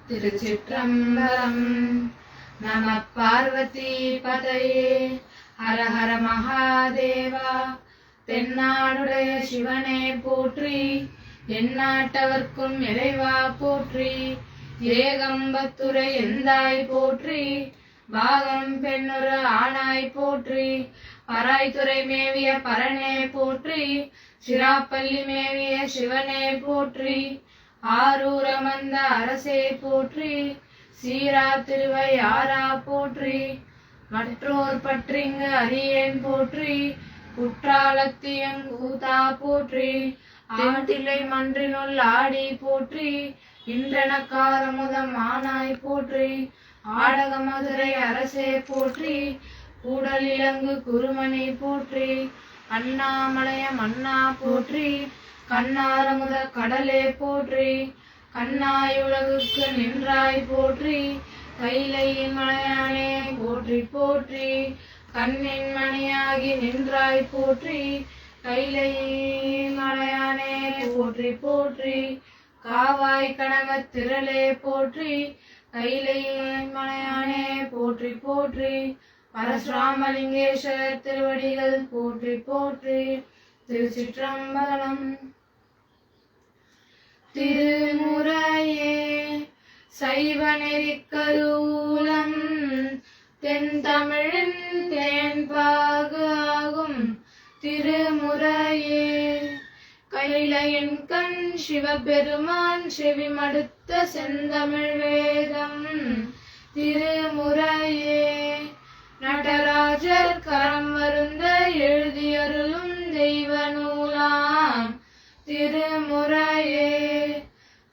திருச்சிற்றம்பலம். நம பார்வதி பதையே. ஹர ஹர மகாதேவா. தென்னாடுடைய சிவனே போற்றி, எந்நாட்டவர்க்கும் இறைவா போற்றி. ஏகம்பத்துரை எந்தாய் போற்றி, பாகம் பெண்ணுரு ஆனாய் போற்றி. பராய்த்துறை மேவிய பரனே போற்றி, சிராப்பள்ளி மேவிய சிவனே போற்றி. ஆரூரமந்த அரசே போற்றி, சீரா திருவையாரா போற்றி. மற்றோர் பற்றிங்கு அறியேன் போற்றி, குற்றாலத்தியங்கூதா போற்றி. ஆண்டிலை மன்றினுள் ஆடி போற்றி, இன்றனக்காரமுதம் ஆனாய் போற்றி. ஆடக மதுரை அரசே போற்றி, கூடல் இலங்கு குருமணி போற்றி. அண்ணாமலைய மன்னா போற்றி, கண்ணாரமுத கடலே போற்றி. கண்ணாயுலகுக்கு நின்றாய் போற்றி, கைலையின் மலையானே போற்றி போற்றி. கண்ணின் மணியாகி நின்றாய் போற்றி, கைலையின் மலையானே போற்றி போற்றி. காவாய் கனகத் திரளே போற்றி, கைலையின் மலையானே போற்றி போற்றி. பரசுராமலிங்கேஸ்வரர் திருவடிகள் போற்றி போற்றி. திருச்சிற்றம்பலம். திருமுறையே சைவ நெறிக்கருவூலம், தென் தமிழின் தேன்பாகு ஆகும் திருமுறையே. கைலையின் கண் சிவபெருமான் செவிமடுத்த செந்தமிழ் வேதம் திருமுறையே. நடராஜர் கரம் வருந்த எழுதியருளும் தெய்வ நூலாம் திருமுறையே.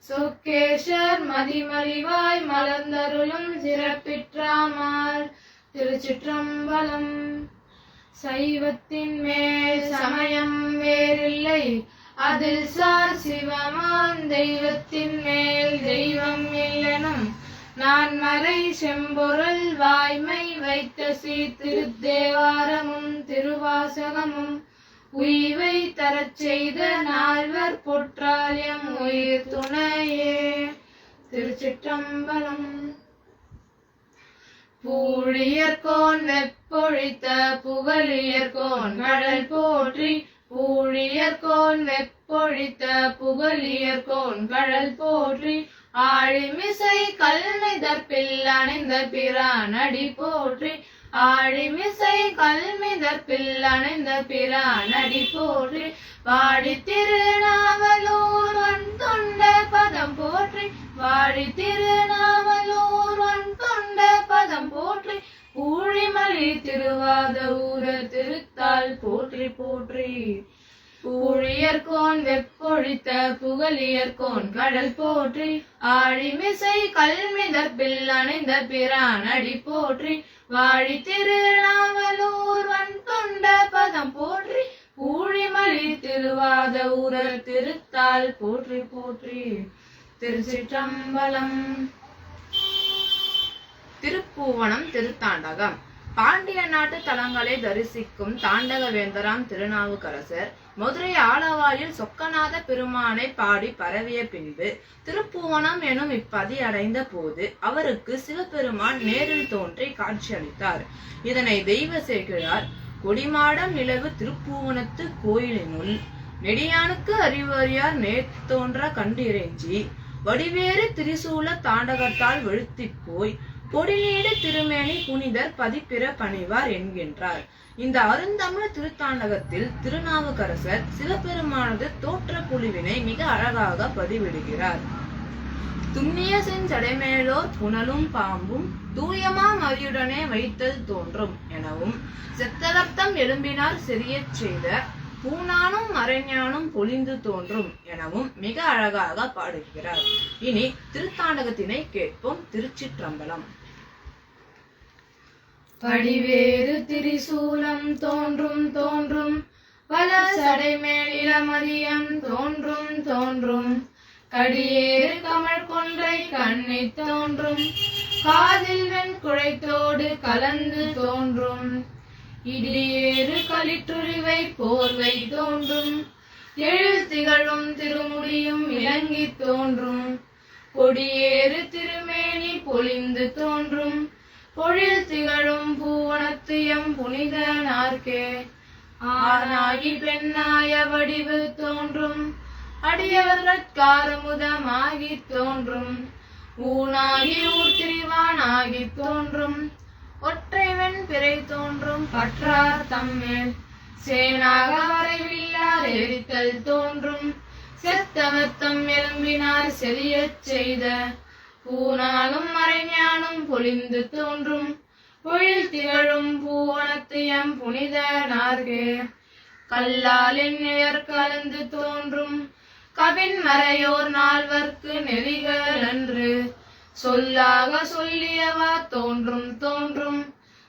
சொக்கேஷர் மதிமறிவாய் மலர்ந்தருளும் சிறப்பிற்றாமால் திருச்சிற்றம்பலம். சைவத்தின் மேல் சமயம் வேறில்லை, அதில் சார் சிவமான் தெய்வத்தின் மேல் தெய்வம் இல்லெனும் நான் மறை செம்பொருள் வாய்மை வைத்த திருத்தேவாரமும் திருவாசகமும் உய்வை தரச் செய்த நால்வர் பொற்றாலியம் உயிர் துணையே. திருச்சிற்றம்பலம். பூழியர்கோன் வெப்பொழித்த புகழியர்கோன் கடல் போற்றி. பூழியர்கோன் வெப்பொழித்த புகழியர்கோன் கடல் போற்றி. ஆழிமிசை கல்மிதப்பில் அணைந்த பிரானடி போற்றி. ஆழிமிசை கல்மிதப்பில் அணைந்த பிரானடி போற்றி. வாடி திருநாவலூர் வன் தொண்ட பதம் போற்றி. வாடி திருநாவலூர் வன் தொண்ட பதம் போற்றி. ஊழிமலி திருவாத ஊர திருத்தால் போற்றி போற்றி. பூழியர்கோன் வெப்பொழித்த புகழியர்கோன் கடல் போற்றி. ஆழிமிசை கல்மிதப்பில் அணைந்த பிரானடி போற்றி. வாழி திருநாவலூர் வன் தொண்ட பதம் போற்றி. ஊழிமலி திருவாத ஊரர் திருத்தால் போற்றி போற்றி. திருச்சிற்றம்பலம். திருப்பூவனம் திருத்தாண்டகம். பாண்டிய நாட்டு தலங்களை தரிசிக்கும் தாண்டக வேந்தராம் திருநாவுக்கரசர் மதுரை ஆலவாயில் சொக்கநாத பெருமானை பாடி பரவிய பின்பு திருப்பூவனம் எனும் இப்பதி அடைந்த போது அவருக்கு சிவபெருமான் நேரில் தோன்றி காட்சியளித்தார். இதனை தெய்வ சேக்கிழார் கொடிமாடம் நிலவு திருப்பூவனத்து கோயிலினுள் நெடியானுக்கு அறிவறியார் நேர்த்தோன்ற கண்டிறைஞ்சி வடிவேறு திரிசூல தாண்டகத்தால் வெளுத்தி போய் பொடிநீடு திருமேனி புனிதர் பதிப்பிற பணிவார் என்கின்றார். இந்த அருந்தமிழ் திருத்தாண்டகத்தில் திருநாவுக்கரசர் சிவபெருமானது தோற்ற புலிவினை மிக அழகாக பதிவிடுகிறார். துண்ணிய செஞ்சடைமேலோர் புனலும் பாம்பும் தூயமா மதியுடனே வைத்தல் தோன்றும் எனவும், செத்தரத்தம் எலும்பினார் செறியச் செய்த பூனானும் மறைஞானும் பொழிந்து தோன்றும் எனவும் மிக அழகாக பாடுகிறார். இனி திருத்தாண்டகத்தினை கேட்போம். திருச்சிற்றம்பலம். படிவேறு திரிசூலம் தோன்றும் தோன்றும், பல சடைமேல் இளமதியம் தோன்றும் தோன்றும். கடியேறு கமழ் கொன்றை கண்ணி தோன்றும், காதில் வெண் குழைத்தோடு கலந்து தோன்றும். இடியேறு களிற்றுரிவை போர்வை தோன்றும், எழு திகழும் திருமுடியும் இலங்கி தோன்றும். கொடியேறு திருமேனி பொலிந்து தோன்றும் பொழில் திகழும் பூவனத்து எம் புனிதனார்க்கே ஆணாகி பெண்ணாய வடிவு தோன்றும் அடியவர்கட்காரமுதமாகி தோன்றும் ஊனாகி ஊர்திரிவானாகி தோன்றும் ஒற்றைவன் பிறை தோன்றும் பற்றார் தம்மேல் சேனாக வரைவில்லார் எரித்தல் தோன்றும் செத்தவர் தம் எலும்பினார் செறியச் செய்த பூனாலும் மறைஞானும் பொலிந்து தோன்றும் பொழில் திகழும் பூவனத்து எம் புனிதனார்கே கல்லால் எண்ணியர் கலந்து தோன்றும் கவின் மறையோர் நால்வர்க்கு நெறிகள் என்று சொல்லாக சொல்லியவா தோன்றும் தோன்றும்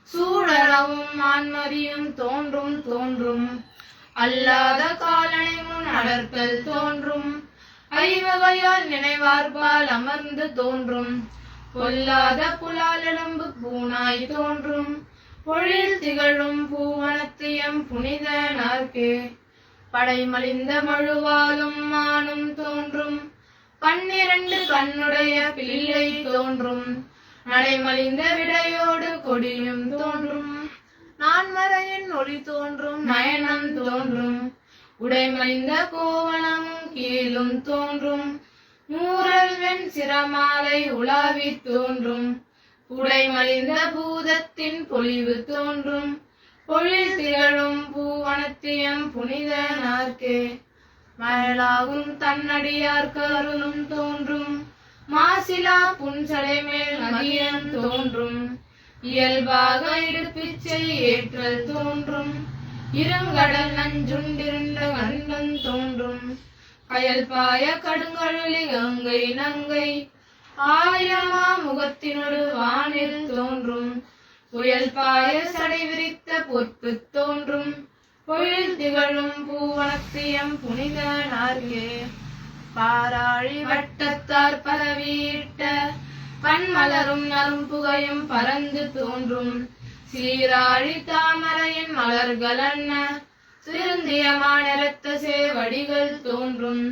சூழறவும் ஆன்மதியும் தோன்றும் தோன்றும் அல்லாத காலனை முன் அடர்த்தல் தோன்றும் ஐவகையால் நினைவார்பால் அமர்ந்து தோன்றும் பொல்லாத புலால் எலும்பு பூனாய் தோன்றும் பொழில் திகழும் பூவனத்து எம் புனிதனார்க்கே படைமலிந்த மழுவாலும் மானும் தோன்றும் 12 கண்ணுடைய பிள்ளை தோன்றும் நடைமலிந்த விடையோடு கொடியும் தோன்றும் நான்மறையின் ஒளி தோன்றும் நயனம் தோன்றும் உடைமலிந்த கோவணமும் கீழும் தோன்றும் மூரல் வெண் சிரமாலை உலாவி தோன்றும் உடைமலிந்த பூதத்தின் பொலிவு தோன்றும் பொழில் திகழும் பூவனத்து எம் புனிதனார்க்கே மயலாகும் தன்னடியார் கருளும் தோன்றும் மாசிலா புன்சடை மேல் மதியம் தோன்றும் இயல்பாக இடுப்பிச்சை ஏற்றல் தோன்றும் இருங்கடல் நஞ்சுண்டிருந்த கண்டம் தோன்றும் கயல் பாய கடுங்கழலி கங்கை நங்கை ஆயிரமா முகத்தினொரு வானில் தோன்றும் புயல் பாய சடை விரித்த பொற்பு தோன்றும் பொழில் திகழும் பூவனத்து எம் புனிதனார்க்கே பாராழி வட்டத்தார் பரவியிட்ட பன்மலரும் நறும்புகையும் பறந்து தோன்றும் சீராழி தாமரையின் மலர்கள் அன்ன சிறுந்திய மாநிறத்த சேவடிகள் தோன்றும்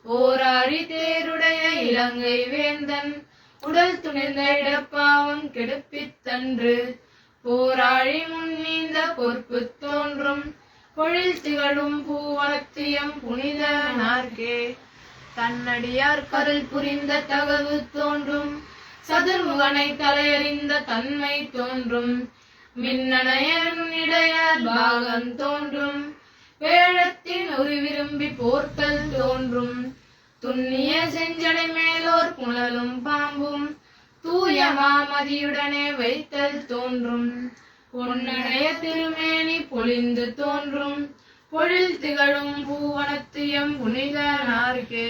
ஓராழி தேருடைய இலங்கை வேந்தன் உடல் துணிந்த இடப்பாவம் கெடுப்பித்தன்று போராழி முன்னீந்த பொற்பு தோன்றும் பொழில் திகழும் பூவனத்து எம் புனிதனார்க்கே தன்னடியார் கருள் புரிந்த தகவு தோன்றும் சதுர்முகனை தலையறிந்த தன்மை தோன்றும் மின்னணையருடையார் பாகம் தோன்றும் வேழத்தின் ஒரு விரும்பி போர்த்தல் தோன்றும் துண்ணிய செஞ்சடை மேலோர் புனலும் பாம்பும் தூய மாமதியுடனே வைத்தல் தோன்றும் பொன்னடைய திருமேனி பொலிந்து தோன்றும் பொழில் திகழும் பூவனத்து எம் புனிதனார்க்கே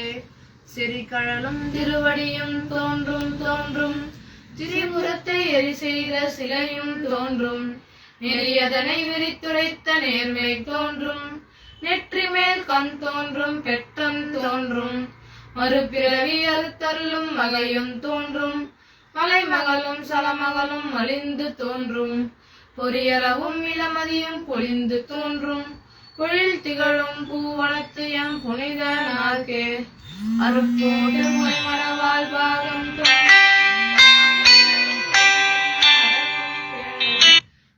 சிறிகழலும் திருவடியும் தோன்றும் தோன்றும் திரிபுரத்தை எரி செய்த சிலையும் தோன்றும் நெறியதனை விரித்துரைத்த நேர்மை தோன்றும் நெற்றி மேல் கண் தோன்றும் பெற்றம் தோன்றும் மறுபிறவி அறுத்தருளும் மகையும் தோன்றும் மலைமகளும் சலமகளும் மலிந்து தோன்றும் பொரியரவும் இளமதியும் பொலிந்து தோன்றும் பொழில் திகழும் பூவனத்து எம் புனிதனார்க்கே அருப்போடு மணவாள் பாகம்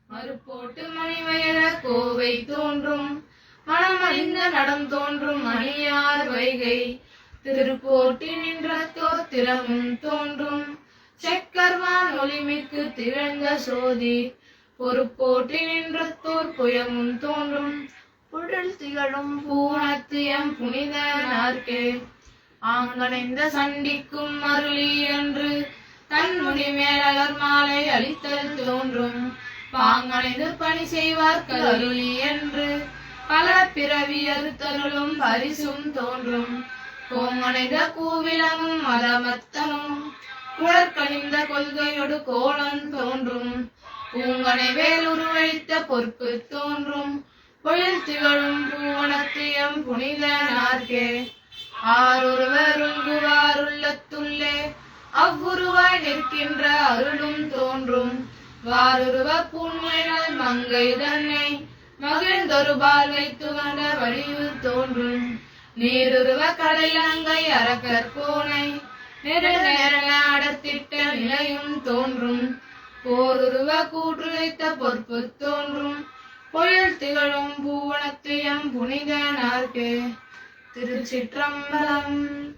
மறுப்போட்டு மணிவயர கோவை தோன்றும் மனமறிந்த நடம் தோன்றும் மணியார் வைகை திருப்போட்டி நின்றத்தோர் திறமும் தோன்றும் செக்கர்வான் ஒளிமிக்கு திகழ்ந்த சோதி பொறுப்போட்டி நின்றத்தோர் புயமும் தோன்றும் பொழில் திகழும் பூவனத்து எம் புனிதனார்க்கே ஆங்கணைந்த சண்டிக்கும் அருளி என்று தன் முடி மேலர் மாலை அளித்தல் தோன்றும் பாங்கணைந்து பணி செய்வார்க்கு அருளி என்று பல பிறவி அறுத்தருளும் பரிசும் தோன்றும் கோங்கணைந்த கூவிலமும் மதமத்தனும் குழற்கணிந்த கொள்கையொடு கோலம் தோன்றும் பூங்கனை வேல் உருவழித்த பொற்பு தோன்றும் பொழில் திகழும் பூவனத்து எம் புனிதனார்க்கே ஆரொருவர் உள்குவாருள்ளத்துள்ளே அவ்வுருவாய் நிற்கின்ற அருளும் தோன்றும் வாருருவ பூன்மைகள் மங்கை தன்னை மகிழ்ந்தொரு பால் வைத்துகண்ட வடிவு தோன்றும் நீருருவ கடலங்கை அரக்கர் கோனை நெருநெருங்க அடர்த்திட்ட நிலையும் தோன்றும். போருருவ கூற்றுரைத்த பொற்பு தோன்றும். பொழில் திகழும் பூவனத்து எம் புனிதனார்க்கு. திருச்சிற்றம்பலம்.